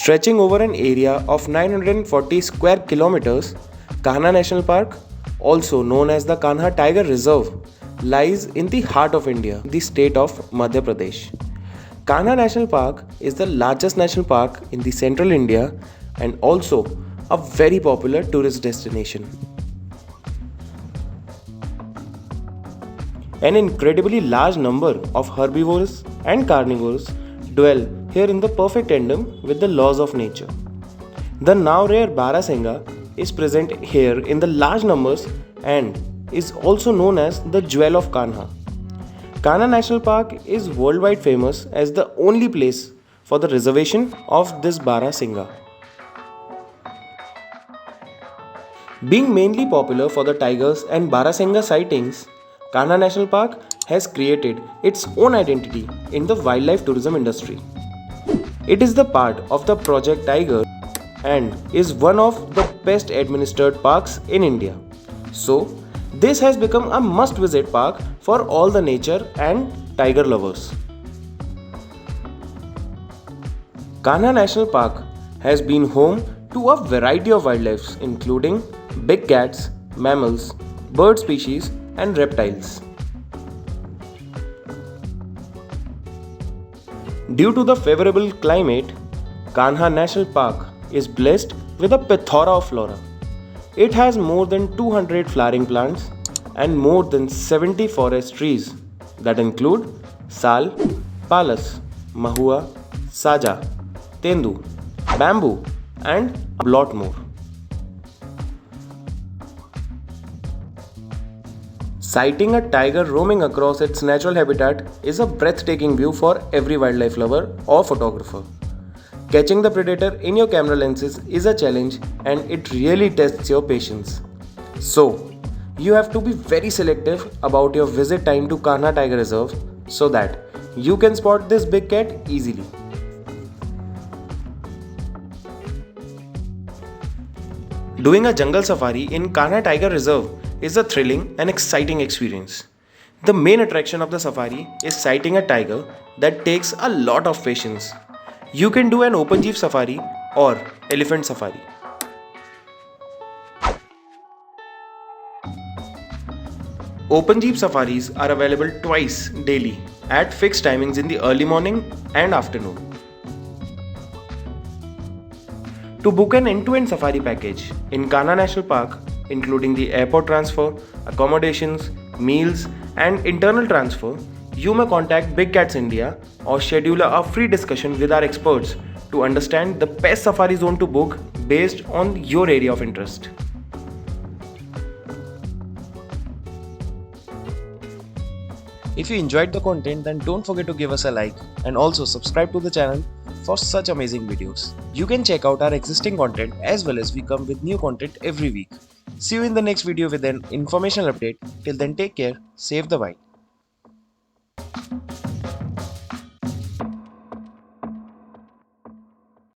Stretching over an area of 940 square kilometers, Kanha National Park, also known as the Kanha Tiger Reserve, lies in the heart of India, the state of Madhya Pradesh. Kanha National Park is the largest national park in the central India and also a very popular tourist destination. An incredibly large number of herbivores and carnivores dwell here in the perfect tandem with the laws of nature. The now rare Barasingha is present here in the large numbers and is also known as the Jewel of Kanha. Kanha National Park is worldwide famous as the only place for the reservation of this Barasingha. Being mainly popular for the tigers and Barasingha sightings, Kanha National Park has created its own identity in the wildlife tourism industry. It is the part of the Project Tiger and is one of the best administered parks in India. So, this has become a must visit park for all the nature and tiger lovers. Kanha National Park has been home to a variety of wildlife including big cats, mammals, bird species and reptiles. Due to the favorable climate, Kanha National Park is blessed with a plethora of flora. It has more than 200 flowering plants and more than 70 forest trees that include sal, palas, mahua, saja, tendu, bamboo and a lot more. Sighting a tiger roaming across its natural habitat is a breathtaking view for every wildlife lover or photographer. Catching the predator in your camera lenses is a challenge and it really tests your patience. So, you have to be very selective about your visit time to Kanha Tiger Reserve so that you can spot this big cat easily. Doing a jungle safari in Kanha Tiger Reserve is a thrilling and exciting experience. The main attraction of the safari is sighting a tiger that takes a lot of patience. You can do an open jeep safari or elephant safari. Open jeep safaris are available twice daily at fixed timings in the early morning and afternoon. To book an end-to-end safari package in Kanha National Park, including the airport transfer, accommodations, meals and internal transfer, you may contact Big Cats India or schedule a free discussion with our experts to understand the best safari zone to book based on your area of interest. If you enjoyed the content, then don't forget to give us a like and also subscribe to the channel for such amazing videos. You can check out our existing content as well as we come with new content every week. See you in the next video with an informational update. Till then, take care, save the wild.